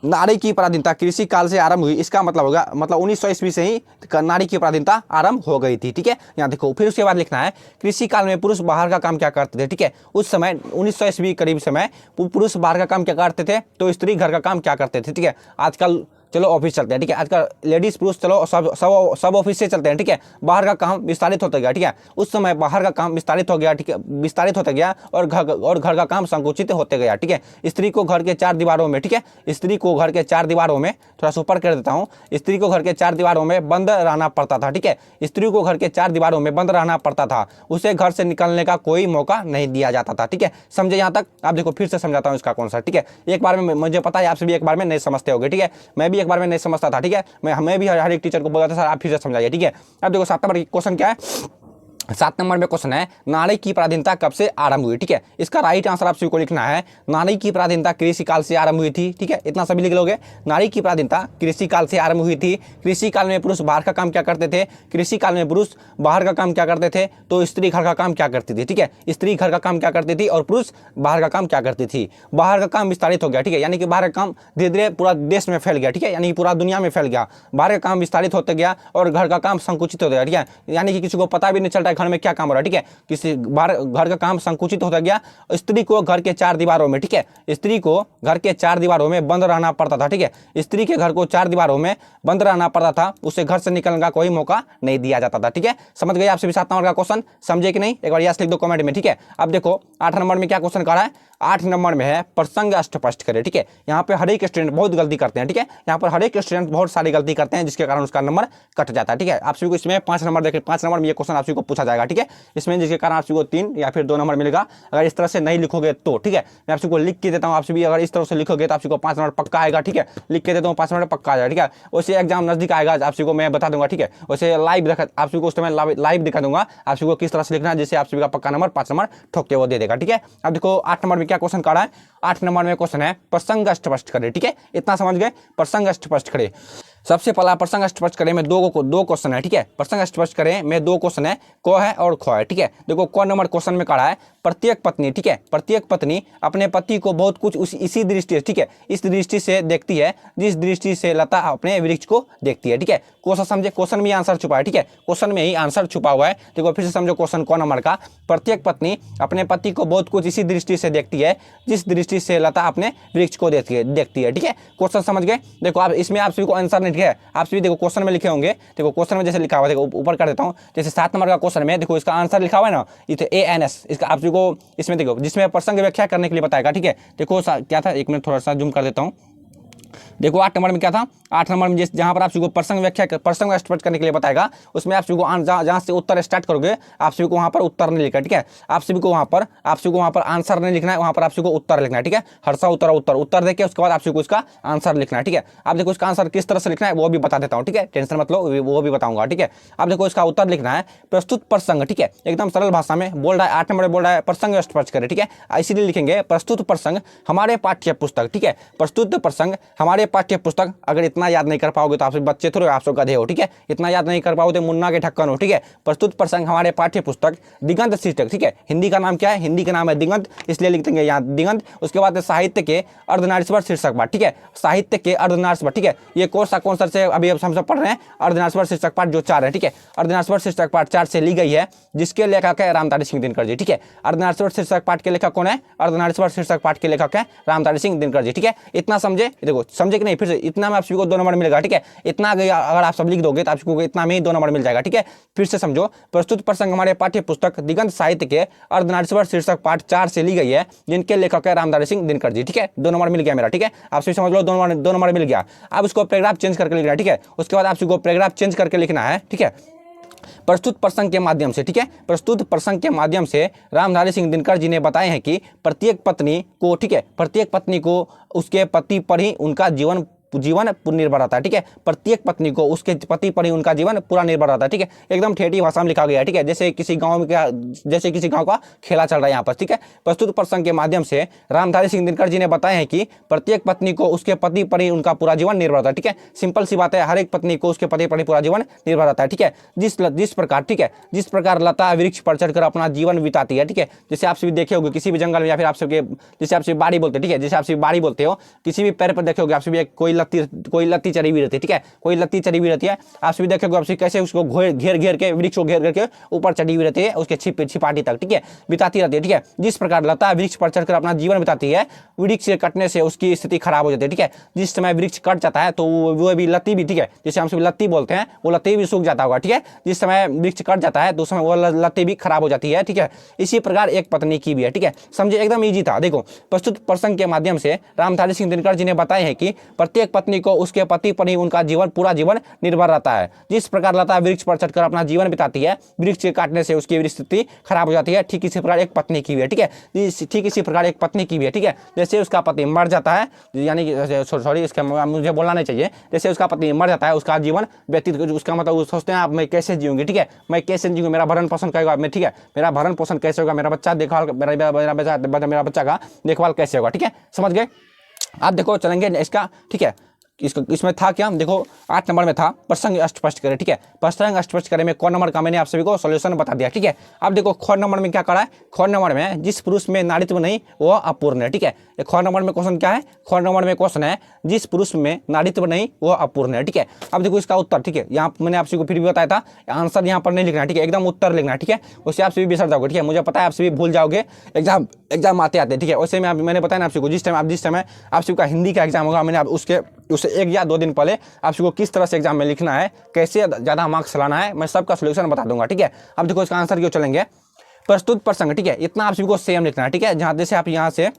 नारी की पराधीनता कृषि काल से आरंभ हुई, इसका मतलब होगा, मतलब 1900 ईस्वी से ही नारी की पराधीनता आरंभ हो गई थी, ठीक है। यहाँ देखो फिर उसके बाद लिखना है, कृषि काल में पुरुष बाहर का काम क्या करते थे, ठीक है। उस समय 1900 ईस्वी करीब समय पुरुष बाहर का काम क्या करते थे, तो स्त्री घर का काम क्या करते थे, ठीक है। आजकल चलो ऑफिस चलते हैं, ठीक है। आजकल लेडीज पुरुष चलो सब ऑफिस से चलते हैं, ठीक है। बाहर का काम विस्तारित होता गया, ठीक है। उस समय बाहर का काम विस्तारित हो गया, ठीक है, विस्तारित होता गया और घर का काम संकुचित होते गया, ठीक है। स्त्री को घर के चार दीवारों में, ठीक है, स्त्री को घर के चार दीवारों में, थोड़ा सा ऊपर कर देता हूँ, स्त्री को घर के चार दीवारों में बंद रहना पड़ता था, ठीक है। स्त्री को घर के चार दीवारों में बंद रहना पड़ता था, उसे घर से निकलने का कोई मौका नहीं दिया जाता था, ठीक है। समझे यहाँ तक? आप देखो फिर से समझाता हूँ इसका कॉन्सेप्ट, ठीक है। एक बार में मुझे पता है आप भी एक बार में नहीं समझते होगे, ठीक है। मैं भी एक बार में नहीं समझता था, ठीक है। मैं भी हर एक टीचर को बोलता था सर आप फिर से समझाइए, ठीक है। अब देखो 7 नंबर क्वेश्चन क्या है, 7 नंबर में क्वेश्चन है नारी की पराधीनता कब से आरंभ हुई, ठीक है। इसका राइट आंसर आप सभी को लिखना है, नारी की पराधीनता कृषि काल से आरंभ हुई थी, ठीक है। इतना सभी लिख लोगे। नारी की पराधीनता कृषि काल से आरंभ हुई थी। कृषि काल में पुरुष बाहर का काम क्या करते थे, कृषि काल में पुरुष बाहर का काम क्या करते थे, तो स्त्री घर का काम क्या करती थी, ठीक है। स्त्री घर का काम क्या करती थी और पुरुष बाहर का काम क्या करती थी। बाहर का काम विस्तारित हो गया, ठीक है, यानी कि बाहर का काम धीरे धीरे पूरा देश में फैल गया, ठीक है, यानी पूरा दुनिया में फैल गया। बाहर का काम विस्तारित होते गया और घर का काम संकुचित हो गया, ठीक है, यानी कि किसी को पता भी नहीं चलता है घर में क्या काम हो रहा है, ठीक है। किसी बाहर घर का काम संकुचित होता गया। स्त्री को घर के चार दीवारों में, ठीक है, स्त्री को घर के चार दीवारों में बंद रहना पड़ता था, ठीक है। स्त्री के घर को चार दीवारों में बंद रहना पड़ता था, उसे घर से निकलने का कोई मौका नहीं दिया जाता था, ठीक है। समझ गए आप सभी 7 नंबर का क्वेश्चन? समझे कि नहीं? एक बार यस लिख दो कमेंट में, ठीक है। अब देखो 8 नंबर में क्या क्वेश्चन कर रहा है, 8 नंबर में है प्रसंग स्पष्ट करें, ठीक है। यहाँ पे हर एक स्टूडेंट बहुत गलती करते हैं, ठीक है। यहाँ पर हर एक स्टूडेंट बहुत सारी गलती करते हैं जिसके कारण उसका नंबर कट जाता है, ठीक है। आप सभी को इसमें 5 नंबर देखें, 5 नंबर में ये क्वेश्चन आप सभी को पूछा जाएगा, ठीक है। इसमें जिसके कारण आप सभी को 3 या फिर 2 नंबर मिलेगा अगर इस तरह से नहीं लिखोगे तो, ठीक है। मैं आप सभी को लिख के देता हूँ, आप सभी अगर इस तरह से लिखोगे तो आप सभी को 5 नंबर पक्का आएगा, ठीक है। लिख के देता हूँ 5 नंबर पक्का आएगा, ठीक है। वैसे एग्जाम नजदीक आएगा आप सभी को मैं बता दूंगा, ठीक है। वैसे लाइव आप सभी को उस समय लाइव दिखा दूंगा आप सभी को किस तरह से लिखना है, जिससे आप सभी का पक्का नंबर 5 नंबर ठोक के वो दे देगा, ठीक है। अब देखो 8 नंबर में क्या क्वेश्चन कर रहा है, 8 नंबर में क्वेश्चन है प्रसंग स्पष्ट करें, ठीक है। इतना समझ गए? प्रसंग स्पष्ट करें। सबसे पहला प्रसंग स्पष्ट करें में दो क्वेश्चन है, ठीक है। प्रसंग स्पष्ट करें में 2 क्वेश्चन है, को है और खो है, ठीक है। देखो को नंबर क्वेश्चन में कहा है प्रत्येक पत्नी, ठीक है, प्रत्येक पत्नी अपने पति को बहुत कुछ इसी दृष्टि से, ठीक है, इस दृष्टि से देखती है जिस दृष्टि से लता अपने वृक्ष को देखती है, ठीक है। क्वेश्चन समझे? क्वेश्चन में आंसर छुपा है, ठीक है, क्वेश्चन में ही आंसर छुपा हुआ है। देखो फिर से समझो क्वेश्चन को नंबर का, प्रत्येक पत्नी अपने पति को बहुत कुछ इसी दृष्टि से देखती है जिस दृष्टि से लता अपने वृक्ष को देखती है, ठीक है। क्वेश्चन समझ गए? देखो आप इसमें आप सभी को आंसर नहीं है, आप सभी देखो क्वेश्चन में लिखे होंगे, देखो क्वेश्चन में जैसे लिखा हुआ है, देखो ऊपर कर देता हूँ, जैसे 7 नंबर का क्वेश्चन में देखो इसका आंसर लिखा हुआ है ना, इसे ANS, इसका आप सभी को इसमें देखो जिसमें प्रसंग व्याख्या करने के लिए बताएगा, ठीक है। देखो क्या था, एक मिनट थोड़ा सा जूम कर देता हूँ। देखो 8 नंबर में क्या था, 8 नंबर में जहाँ पर आप सभी को प्रसंग व्याख्या प्रसंग स्पष्ट करने के लिए बताएगा, उसमें आप सभी को जहाँ से उत्तर स्टार्ट करोगे आप सभी को वहाँ पर उत्तर नहीं लिखना, ठीक है। आप सभी को वहाँ पर आंसर नहीं लिखना है, वहाँ पर आप सभी को उत्तर लिखना है, ठीक है। हर्षा उत्तर देके उसके बाद आप सभी को इसका आंसर लिखना है, ठीक है। आप देखो इसका आंसर किस तरह से लिखना है वो भी बता देता हूँ, ठीक है, टेंशन मत लो, वो भी बताऊंगा, ठीक है। आप देखो इसका उत्तर लिखना है प्रस्तुत प्रसंग, ठीक है, एकदम सरल भाषा में बोल रहा है। 8 नंबर में बोल रहा है प्रसंग स्पष्ट करें, ठीक है, इसीलिए लिखेंगे प्रस्तुत प्रसंग हमारे पाठ्य पुस्तक, ठीक है। प्रस्तुत प्रसंग हमारे पाठ्य पुस्तक, अगर इतना याद नहीं कर पाओगे तो आप बच्चे थोड़े, आप गधे हो, ठीक है, इतना याद नहीं कर पाओगे मुन्ना के ढक्कन हो, ठीक है। प्रस्तुत प्रसंग हमारे पाठ्य पुस्तक दिगंत शीर्षक, ठीक है, हिंदी का नाम क्या है, हिंदी का नाम है दिगंत, इसलिए लिख देंगे यहाँ दिगंत। उसके बाद साहित्य के अर्धनारीश्वर शीर्षक पाठ, ठीक है, साहित्य के अर्धनारीश्वर, ठीक है। ये कौन सा से अभी हम सब पढ़ रहे हैं, अर्धनारीश्वर शीर्षक पाठ जो 4 है, ठीक है। अर्धनारीश्वर शीर्षक पाठ 4 से ली गई है, जिसके लेखक है रामधारी सिंह दिनकर जी, ठीक है। अर्धनारीश्वर शीर्षक पाठ के लेखक कौन है? अर्धनारीश्वर शीर्षक पाठ के लेखक है रामधारी सिंह दिनकर जी, ठीक है। इतना समझे? देखो समझे कि नहीं? फिर से इतना में आप सभी को 2 नंबर मिलेगा, ठीक है। इतना अगर आप सब लिख दोगे तो आप सभी को इतना में ही 2 नंबर मिल जाएगा, ठीक है। फिर से समझो, प्रस्तुत प्रसंग हमारे पाठ्य पुस्तक दिगंत साहित्य के अर्धनारीश्वर शीर्षक पाठ 4 से ली गई है, जिनके लेखक है रामधारी सिंह दिनकर जी, ठीक है। 2 नंबर मिल गया मेरा, ठीक है। आप सभी समझ लो 2 नंबर मिल गया। अब उसको पैराग्राफ चेंज करके लिखना है, ठीक है। उसके बाद आप सभी को पैराग्राफ चेंज करके लिखना है, ठीक है, प्रस्तुत प्रसंग के माध्यम से, ठीक है। प्रस्तुत प्रसंग के माध्यम से रामधारी सिंह दिनकर जी ने बताए हैं कि प्रत्येक पत्नी को, ठीक है, प्रत्येक पत्नी को उसके पति पर ही उनका जीवन निर्भर रहता है, ठीक है। प्रत्येक पत्नी को उसके पति पर ही उनका जीवन पूरा निर्भर रहता है, ठीक है। एकदम ठेठी भाषा में लिखा गया है, ठीक है, जैसे किसी गांव का खेला चल रहा है यहाँ पर, ठीक है। प्रस्तुत प्रसंग के माध्यम से रामधारी सिंह दिनकर जी ने बताया है कि प्रत्येक पत्नी को उसके पति पर ही उनका पूरा जीवन निर्भर रहता है, ठीक है। सिंपल सी बात है, हर एक पत्नी को उसके पति पर ही पूरा जीवन निर्भर रहता है, ठीक है। जिस प्रकार, ठीक है, जिस प्रकार लता वृक्ष पर चढ़कर अपना जीवन बिताती है, ठीक है। जैसे आप सभी देखे होगे किसी भी जंगल में, या फिर आप सबके जैसे आप सभी बाड़ी बोलते हैं, ठीक है, जैसे आप सभी बाड़ी बोलते हो, किसी भी पेड़ पर देखे होगे आप सभी कोई कोई लत्ती चढ़ी हुई रहती है, ठीक है, कोई लत्ती चढ़ी हुई रहती है। आप सभी देखोगे आप कैसे उसको घेर घेर के वृक्ष को घेर करके ऊपर चढ़ी हुई रहती है उसके छिपाटी तक, ठीक है, बिताती रहती है, ठीक है। जिस प्रकार लता वृक्ष पर चढ़कर अपना जीवन बिताती है, वृक्ष के कटने से उसकी स्थिति खराब हो जाती है, ठीक है। जिस समय वृक्ष कट जाता है तो वो भी लत्ती भी, ठीक है, जिसे हम सभी लत्ती बोलते हैं, वो लत्ती भी सूख जाता होगा, ठीक है। जिस समय वृक्ष कट जाता है तो उस समय वो लत्ती भी खराब हो जाती है, ठीक है। इसी प्रकार एक पत्नी की भी है, ठीक है। समझे, एकदम ईजी था। देखो, प्रस्तुत प्रसंग के माध्यम से रामधारी सिंह दिनकर जी ने बताया है कि प्रत्येक पत्नी को उसके पति पर ही उनका जीवन, पूरा जीवन निर्भर रहता है। जिस प्रकार लता वृक्ष पर चढ़कर अपना जीवन बिताती है, वृक्ष के काटने से उसकी स्थिति खराब हो जाती है, ठीक इसी प्रकार एक पत्नी की भी है, ठीक है। ठीक इसी प्रकार एक पत्नी की भी है, ठीक है। जैसे उसका पति मर जाता है, यानी कि सॉरी इसका मुझे बोलना नहीं चाहिए, जैसे उसका पति मर जाता है, उसका जीवन व्यतीत, उसका मतलब वो सोचते हैं आप मैं कैसे जीऊंगी, ठीक है, मैं कैसे जीऊंगी, मेरा भरण पोषण करेगा मैं, ठीक है, मेरा भरण पोषण कैसे होगा, मेरा बच्चा देखभाल, मेरा बच्चा का देखभाल कैसे होगा, ठीक है, समझ गए। आप देखो चलेंगे इसका, ठीक है। इसमें था क्या, देखो 8 नंबर में था प्रसंग स्पष्ट करें, ठीक है। प्रसंग स्पष्ट करें में क नंबर का मैंने आप सभी को सॉल्यूशन बता दिया, ठीक है। अब देखो ख नंबर में क्या करा है, ख नंबर में जिस पुरुष में नारीत्व नहीं वो अपूर्ण है, ठीक है। ख नंबर में क्वेश्चन क्या है, ख नंबर में क्वेश्चन है जिस पुरुष में नारीत्व नहीं वो अपूर्ण है, ठीक है। अब देखो इसका उत्तर, ठीक है, यहाँ मैंने आप सभी को फिर भी बताया था, आंसर यहाँ पर नहीं लिखना है, ठीक है, एकदम उत्तर लिखना है, ठीक है। उससे आप सभी बिसर जाओगे, ठीक है, मुझे पता है आप सभी भूल जाओगे एग्जाम आते आते, ठीक है। वैसे में मैंने बताया ना आप सभी को, जिस समय आप सभी का हिंदी का एग्जाम होगा, मैंने उससे 1 या 2 दिन पहले आप सबको किस तरह से एग्जाम में लिखना है, कैसे ज़्यादा मार्क्स लाना है, मैं सबका सोल्यूशन बता दूंगा, ठीक है। अब देखो इसका आंसर क्यों चलेंगे, प्रस्तुत प्रसंग, ठीक है, इतना आप सभी को सेम लिखना है, ठीक है। जहाँ जैसे आप यहाँ से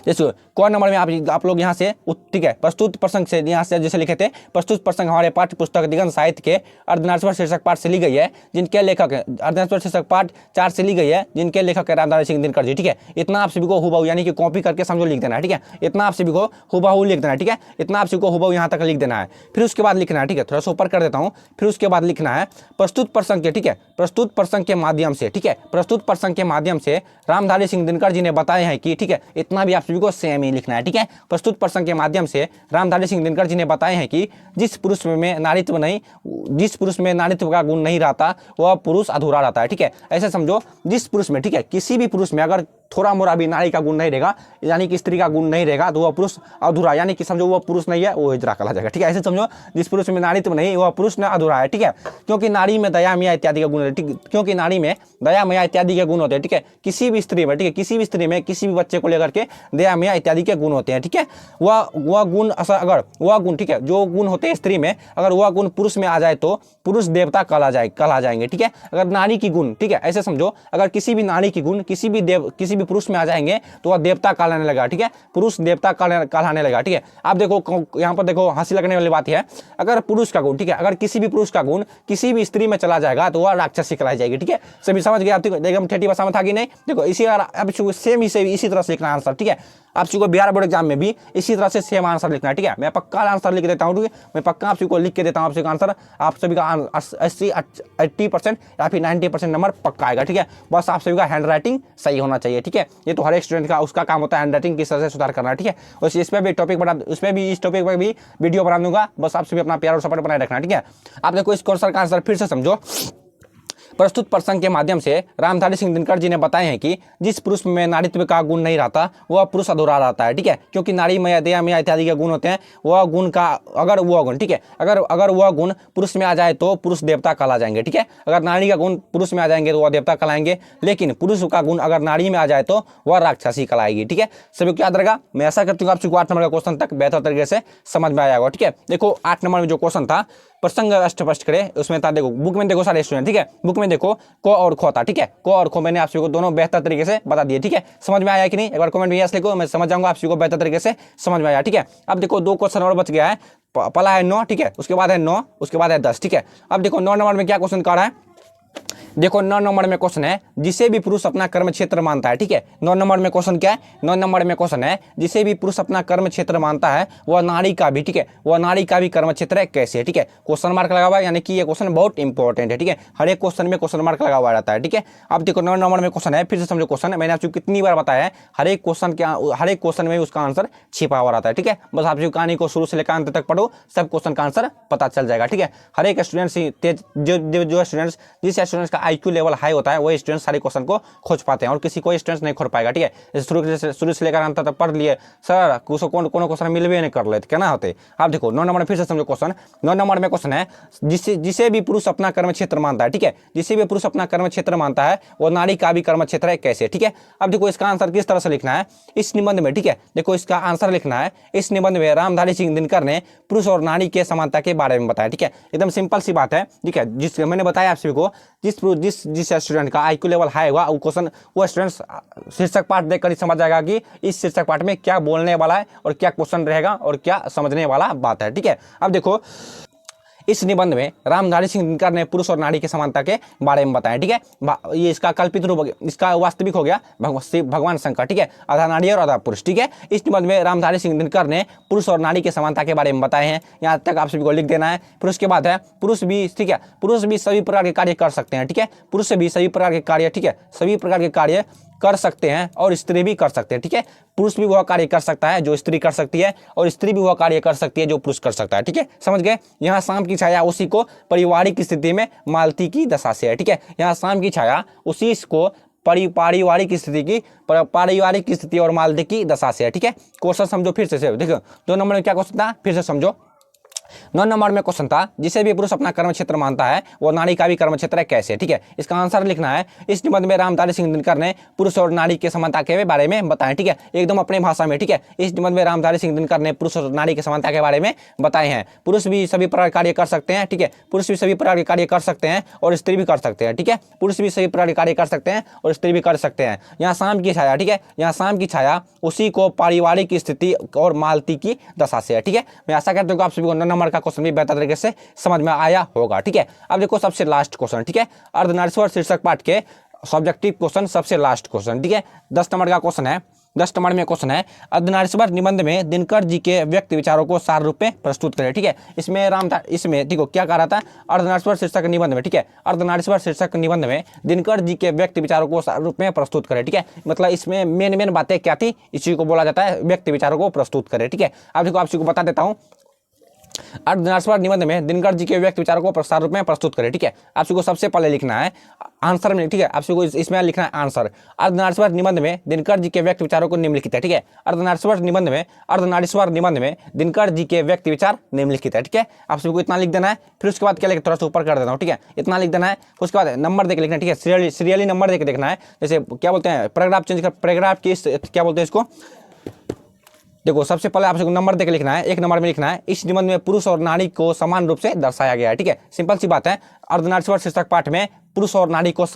जैसे क नंबर में आप लोग यहाँ से, ठीक है, प्रस्तुत प्रसंग से यहाँ से जैसे लिखे थे, प्रस्तुत प्रसंग हमारे पाठ्य पुस्तक दिगंत साहित्य के अर्धनारीश्वर शीर्षक पाठ से ली गई है, जिनके लेखक है अर्धनारीश्वर शीर्षक पाठ 4 से ली गई है, जिनके लेखक है रामधारी सिंह दिनकर जी, ठीक है। इतना आप सभी को हुबहू यानी कि कॉपी करके समझो लिख देना है, ठीक है। इतना आप सभी को हुबहू लिख देना है, ठीक है। इतना आप सभी को हुबहू यहाँ तक लिख देना है, फिर उसके बाद लिखना है, ठीक है, थोड़ा सा ऊपर कर देता हूँ, फिर उसके बाद लिखना है प्रस्तुत प्रसंग के, ठीक है, प्रस्तुत प्रसंग के माध्यम से, ठीक है, प्रस्तुत प्रसंग के माध्यम से रामधारी सिंह दिनकर जी ने बताए हैं कि, ठीक है, इतना भी आप सभी को सेम ही लिखना है, ठीक है। प्रस्तुत प्रसंग के माध्यम से रामधारी सिंह दिनकर जी ने बताए हैं कि जिस पुरुष में नारीत्व का गुण नहीं रहता वह पुरुष अधूरा रहता है, ठीक है। ऐसे समझो, जिस पुरुष में, ठीक है, किसी भी पुरुष में अगर थोड़ा मोड़ा भी नारी का गुण नहीं रहेगा, यानी कि स्त्री का गुण नहीं रहेगा, तो वह पुरुष अधूरा, यानी कि समझो वो पुरुष नहीं है, वो हिजड़ा कहा जाएगा, ठीक है। ऐसे समझो, जिस पुरुष में नारीत्व नहीं वह पुरुष न अधूरा है, ठीक है। क्योंकि नारी में दया माया इत्यादि के गुण होते हैं, क्योंकि नारी में दया माया इत्यादि के गुण होते हैं, ठीक है। किसी भी स्त्री में, ठीक है, किसी भी स्त्री में किसी भी बच्चे को लेकर के दया माया इत्यादि के गुण होते हैं, ठीक है। वह गुण अगर वह गुण, ठीक है, जो गुण होते हैं स्त्री में, अगर वह गुण पुरुष में आ जाए तो पुरुष देवता कहला जाएंगे, ठीक है। अगर नारी की गुण, ठीक है, ऐसे समझो, अगर किसी भी नारी की गुण किसी भी पुरुष में आ जाएंगे तो वह देवता कहलाने लगा, ठीक है, पुरुष देवता कहलाने लगा, ठीक है। आप देखो यहाँ पर देखो हंसी लगने वाली बात है, अगर पुरुष का गुण, ठीक है, अगर किसी भी पुरुष का गुण किसी भी स्त्री में चला जाएगा तो वह राक्षसी कहलाई जाएगी, ठीक है। सभी समझ गए आप, एकदम ठेठी भाषा में था कि नहीं। देखो इसी तरह से लिखना आंसर, ठीक है। आप सभी को बिहार बोर्ड एग्जाम में भी इसी तरह से सेम आंसर लिखना है, ठीक है। मैं पक्का आंसर लिख देता हूँ, ठीक है, मैं पक्का आप सभी को लिख के देता हूँ, आप सभी का आंसर, आप सभी का 80% या फिर 90% नंबर पक्का आएगा, ठीक है। बस आप सभी का हैंड राइटिंग सही होना चाहिए, ठीक है। ये तो हर एक स्टूडेंट का उसका काम होता है हैंड राइटिंग किस तरह से सुधार करना है, ठीक है। और इस पर भी इस टॉपिक पर भी वीडियो बना दूंगा, बस आप सभी अपना प्यार और सपोर्ट बनाए रखना, ठीक है। आप देखो इस क्वेश्चन का आंसर फिर से समझो। प्रस्तुत प्रसंग के माध्यम से रामधारी सिंह दिनकर जी ने बताए हैं कि जिस पुरुष में नारीत्व का गुण नहीं रहता वह पुरुष अधूरा रहता है, ठीक है। क्योंकि नारी माया दया माया इत्यादि के गुण होते हैं, वह गुण का अगर वह गुण, ठीक है, अगर वह गुण पुरुष में आ जाए तो पुरुष देवता कहला जाएंगे, ठीक है। अगर नारी का गुण पुरुष में आ जाएंगे तो वह देवता कहलाएंगे, लेकिन पुरुष का गुण अगर नारी में आ जाए तो वह राक्षसी कहलाएगी, ठीक है। सभी को याद रहेगा। मैं ऐसा करती हूँ आप 8 नंबर का क्वेश्चन तक बेहतर तरीके से समझ में आएगा, ठीक है। देखो 8 नंबर में जो क्वेश्चन था प्रसंग स्पष्ट करें, उसमें था, देखो बुक में देखो सारे स्टूडेंट, ठीक है, बुक में देखो को और खो था, ठीक है। को और खो मैंने आप सभी को दोनों बेहतर तरीके से बता दिए, ठीक है। समझ में आया कि नहीं, एक बार कमेंट में यस लिखो, मैं समझ जाऊंगा आप सभी को बेहतर तरीके से समझ में आया, ठीक है। अब देखो 2 क्वेश्चन और बच गया है, पहला है 9, ठीक है, उसके बाद है 9, उसके बाद है 10, ठीक है। अब देखो 9 नंबर में क्या क्वेश्चन कर रहा है, देखो 9 नंबर में क्वेश्चन है जिसे भी पुरुष अपना कर्म क्षेत्र मानता है, ठीक है। 9 नंबर में क्वेश्चन क्या है, 9 नंबर में क्वेश्चन है जिसे भी पुरुष अपना कर्म क्षेत्र मानता है वह नारी का भी, ठीक है, वह नारी का भी कर्म क्षेत्र है, कैसे, ठीक है। क्वेश्चन मार्क लगा हुआ है, यानी कि ये क्वेश्चन बहुत इंपॉर्टेंट है, ठीक है। हर एक क्वेश्चन में क्वेश्चन मार्क लगा हुआ रहता है, ठीक है। अब देखो 9 नंबर में क्वेश्चन है, फिर से समझो क्वेश्चन, मैंने आपको कितनी बार बताया है, हर एक क्वेश्चन में उसका आंसर छिपा हुआ रहता है, ठीक है। बस आप जो कहानी को शुरू से लेकर अंत तक पढ़ो, सब क्वेश्चन का आंसर पता चल जाएगा, ठीक है। हर एक स्टूडेंट जो स्टूडेंट्स जिस स्टूडेंट्स का IQ लेवल हाई होता है वही स्टूडेंट सारे क्वेश्चन को खोज पाते हैं और किसी कोई स्टूडेंट नहीं खोज पाएगा। ठीक है, शुरू से लेकर अंत तक पढ़ लिए सर, कौन क्वेश्चन मिलवे नहीं कर लेते, क्या होते। आप देखो 9 नंबर में फिर से समझो क्वेश्चन। 9 नंबर में क्वेश्चन है, जिसे भी पुरुष अपना कर्म क्षेत्र मानता है, ठीक है, जिसे भी पुरुष अपना कर्म क्षेत्र मानता है वो नारी का भी कर्म क्षेत्र है, कैसे। ठीक है, अब देखो इसका आंसर किस तरह से लिखना है इस निबंध में। ठीक है, देखो इसका आंसर लिखना है इस निबंध में रामधारी सिंह दिनकर ने पुरुष और नारी के समानता के बारे में बताया। ठीक है, एकदम सिंपल सी बात है। ठीक है, जिस मैंने बताया आप सभी को, जिस स्टूडेंट का IQ लेवल हाई होगा वो क्वेश्चन वो स्टूडेंट शीर्षक पाठ देखकर ही समझ जाएगा कि इस शीर्षक पाठ में क्या बोलने वाला है और क्या क्वेश्चन रहेगा और क्या समझने वाला बात है। ठीक है, अब देखो इस निबंध में रामधारी सिंह दिनकर ने पुरुष और नारी की समानता के बारे में बताया। ठीक है, ये इसका कल्पित रूप, इसका वास्तविक हो गया भगवान शंकर। ठीक है, आधा नारी और आधा पुरुष। ठीक है, इस निबंध में रामधारी सिंह दिनकर ने पुरुष और नारी की समानता के बारे में बताए हैं। यहाँ तक आप सभी को लिख देना है। फिर उसके बाद है पुरुष भी, ठीक है, पुरुष भी सभी प्रकार के कार्य कर सकते हैं। ठीक है, पुरुष भी सभी प्रकार के कार्य, ठीक है, सभी प्रकार के कार्य कर सकते हैं और स्त्री भी कर सकते हैं। ठीक है, पुरुष भी वह कार्य कर सकता है जो स्त्री कर सकती है और स्त्री भी वह कार्य कर सकती है जो पुरुष कर सकता है। ठीक है, समझ गए। यहाँ शाम की छाया उसी को पारिवारिक स्थिति में मालती की दशा से है। ठीक है, यहाँ शाम की छाया उसी को पारिवारिक स्थिति और मालती की दशा से है। ठीक है, क्वेश्चन समझो फिर से। देखो 2 नंबर में क्या क्वेश्चन था फिर से समझो। 9 नंबर में क्वेश्चन था, जिसे भी पुरुष अपना कर्म क्षेत्र मानता है वो नारी का भी कर्म क्षेत्र है, कैसे। ठीक है, इसका आंसर लिखना है इस निबंध में रामधारी सिंह दिनकर ने पुरुष और नारी के समानता के बारे में बताया। ठीक है, एकदम अपनी भाषा में। ठीक है, इस निबंध में रामधारी सिंह दिनकर ने पुरुष और नारी के समानता के बारे में बताए हैं। पुरुष भी सभी प्रकार कार्य कर सकते हैं। ठीक है, पुरुष भी सभी प्रकार के कार्य कर सकते हैं और स्त्री भी कर सकते हैं। ठीक है, पुरुष भी सभी प्रकार के कार्य कर सकते हैं और स्त्री भी कर सकते हैं। यहाँ शाम की छाया, ठीक है, यहाँ शाम की छाया उसी को पारिवारिक स्थिति और मालती की दशा से है। ठीक है, मैं आशा करता हूँ आप सभी को 9 नंबर का क्वेश्चन भी बेहतर तरीके से समझ में आया होगा। ठीक है, अब देखो सबसे लास्ट क्वेश्चन। ठीक है, अर्धनारीश्वर शीर्षक पाठ के सब्जेक्टिव क्वेश्चन, सबसे लास्ट क्वेश्चन। ठीक है, 10 नंबर का क्वेश्चन है। 10 नंबर में क्वेश्चन है, अर्धनारीश्वर निबंध में दिनकर जी के व्यक्त विचारों को सार रूप में प्रस्तुत करें। ठीक है, इसमें देखो क्या कह रहा था, अर्धनारीश्वर शीर्षक निबंध में, ठीक है, अर्धनारीश्वर शीर्षक निबंध में दिनकर जी के व्यक्त विचारों को सार रूप में प्रस्तुत करें। ठीक है, मतलब इसमें मेन बातें क्या थी, इसी को बोला जाता है व्यक्त विचारों को प्रस्तुत करें। ठीक है, अब देखो आप बता देता हूँ, अर्धनारीश्वर निबंध में दिनकर जी के व्यक्त विचारों को प्रसार रूप में प्रस्तुत करें। ठीक है, आप को सबसे पहले लिखना है आंसर में। ठीक है, आप को इसमें लिखना है आंसर। अर्धनारीश्वर निबंध में दिनकर जी के व्यक्त विचारों को निम्नलिखित है। ठीक है, अर्धनारीश्वर निबंध में दिनकर जी के व्यक्त विचार निम्नलिखित है। ठीक है, आप को इतना लिख देना है। फिर उसके बाद क्या लिख, थोड़ा सा ऊपर कर देता हूँ। ठीक है, इतना लिख देना है। उसके बाद नंबर देकर लिखना है। ठीक है, सीरियली नंबर देकर देखना है। जैसे क्या बोलते हैं, पैराग्राफ चेंज कर, पैराग्राफ की क्या बोलते हैं इसको, देखो सबसे पहले आपको नंबर देकर लिखना है। 1 नंबर में लिखना है इस निबंध में पुरुष और नारी को समान रूप से दर्शाया गया है। ठीक है, सिंपल सी बात है। अर्धनारीश्वर शीर्षक पाठ में पुरुष और नारी को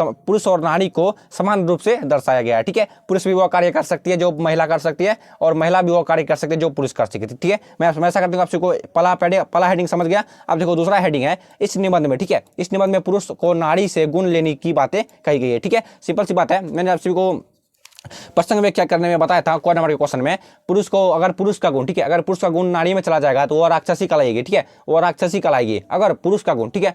समान रूप से दर्शाया गया है। ठीक है, पुरुष भी वो कार्य कर सकती है जो महिला कर सकती है और महिला भी वो कार्य कर सकती है जो पुरुष कर सकती है। ठीक है, मैं ऐसा करता हूँ, आपको पहला हेडिंग समझ गया। अब देखो दूसरा हेडिंग है इस निबंध में। ठीक है, इस निबंध में पुरुष को नारी से गुण लेने की बातें कही गई है। ठीक है, सिंपल सी बात है। मैंने आप सभी को प्रसंग व्याख्या करने में बताया था क नंबर के क्वेश्चन में, पुरुष को अगर पुरुष का गुण, ठीक है, अगर पुरुष का गुण नारी में चला जाएगा तो वो राक्षसी कहलाएगी। ठीक है, वो राक्षसी कहलाएगी। अगर पुरुष का गुण, ठीक है,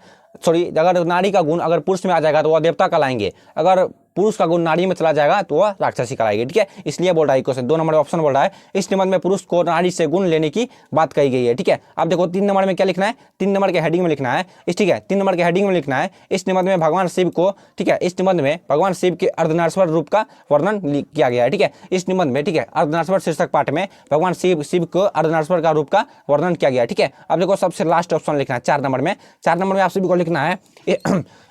अगर नारी का गुण अगर पुरुष में आ जाएगा तो वह देवता कहलाएंगे। अगर पुरुष का गुण नारी में चला जाएगा तो वह राक्षसी कहलाएगी। ठीक है, इसलिए बोल रहा है क्वेश्चन 2 नंबर ऑप्शन बोल रहा है इस निबंध में पुरुष को नारी से गुण लेने की बात कही गई है। ठीक है, अब देखो 3 नंबर में क्या लिखना है, 3 नंबर के हेडिंग में लिखना है ठीक है, 3 नंबर के हेडिंग में लिखना है इस निबंध में भगवान शिव को, ठीक है, इस निबंध में भगवान शिव के अर्धनारीश्वर रूप का वर्णन किया गया है। ठीक है, इस निबंध में, ठीक है, अर्धनारीश्वर शीर्षक पाठ में भगवान शिव को अर्धनारीश्वर का रूप का वर्णन किया गया है। ठीक है, अब देखो सबसे लास्ट ऑप्शन लिखना है 4 नंबर में। 4 नंबर में आप सभी को लिखना है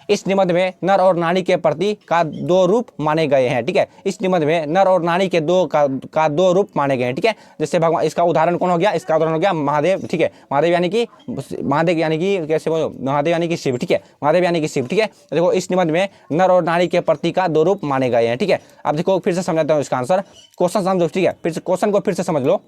इस निबंध में नर और नारी के प्रति का 2 रूप माने गए हैं। ठीक है, इस निबंध में नर और नारी के 2 रूप माने गए हैं। ठीक है, जैसे भगवान, इसका उदाहरण कौन हो गया, इसका उदाहरण हो गया महादेव। ठीक है, महादेव यानी कि कैसे बोलो, महादेव यानी कि शिव। ठीक है, महादेव यानी कि शिव। ठीक है, देखो इस निबंध में नर और नारी के प्रति का 2 रूप माने गए हैं। ठीक है, अब देखो फिर से समझाता हूँ इसका आंसर, क्वेश्चन समझो। ठीक है, फिर से क्वेश्चन को फिर से समझ लो।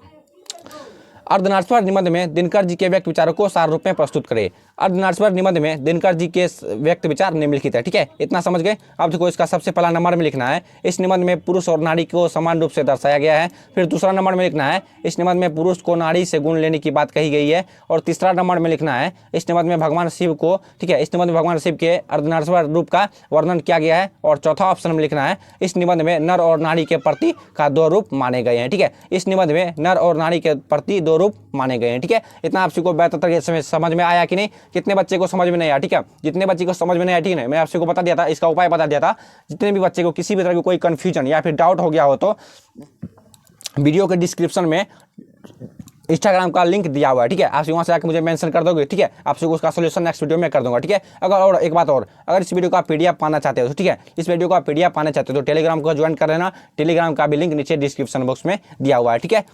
अर्धनारीश्वर निबंध में दिनकर जी के व्यक्त विचारों को सार रूप में प्रस्तुत करें। अर्धनारीश्वर निबंध में दिनकर जी के व्यक्त विचार निम्नलिखित है। ठीक है, इतना समझ गए। अब देखो इसका सबसे पहला नंबर में लिखना है इस निबंध में पुरुष और नारी को समान रूप से दर्शाया गया है। फिर दूसरा नंबर में लिखना है इस निबंध में पुरुष को नारी से गुण लेने की बात कही गई है। और तीसरा नंबर में लिखना है इस निबंध में भगवान शिव को, ठीक है, इस निबंध में भगवान शिव के अर्धनारीश्वर रूप का वर्णन किया गया है। और चौथा ऑप्शन में लिखना है इस निबंध में नर और नारी के प्रति का 2 रूप माने गए हैं। ठीक है, इस निबंध में नर और नारी के प्रति 2 स्वरूप माने गए हैं। ठीक है, इतना आप सबको बेहतर तरीके से समझ में आया कि नहीं? कितने बच्चे को समझ में नहीं आया? ठीक है, जितने बच्चे को समझ में नहीं आया, ठीक है, मैं आप सबको बता दिया था, इसका उपाय बता दिया था। जितने भी बच्चे को किसी भी तरह की कोई कंफ्यूजन या फिर डाउट हो गया हो तो वीडियो के डिस्क्रिप्शन में इंस्टाग्राम का लिंक दिया हुआ है। ठीक है, आप वहाँ से आकर मुझे मेंशन कर दोगे। ठीक है, आप सबको उसका सोल्यूशन नेक्स्ट वीडियो में कर दूंगा। ठीक है, और एक बात और, अगर इस वीडियो का पीडीएफ पाना चाहते हो तो ठीक है, इस वीडियो का पीडीएफ पाना चाहते हो तो टेलीग्राम को ज्वाइन कर लेना। टेलीग्राम का भी लिंक नीचे डिस्क्रिप्शन बॉक्स में दिया हुआ है। ठीक है।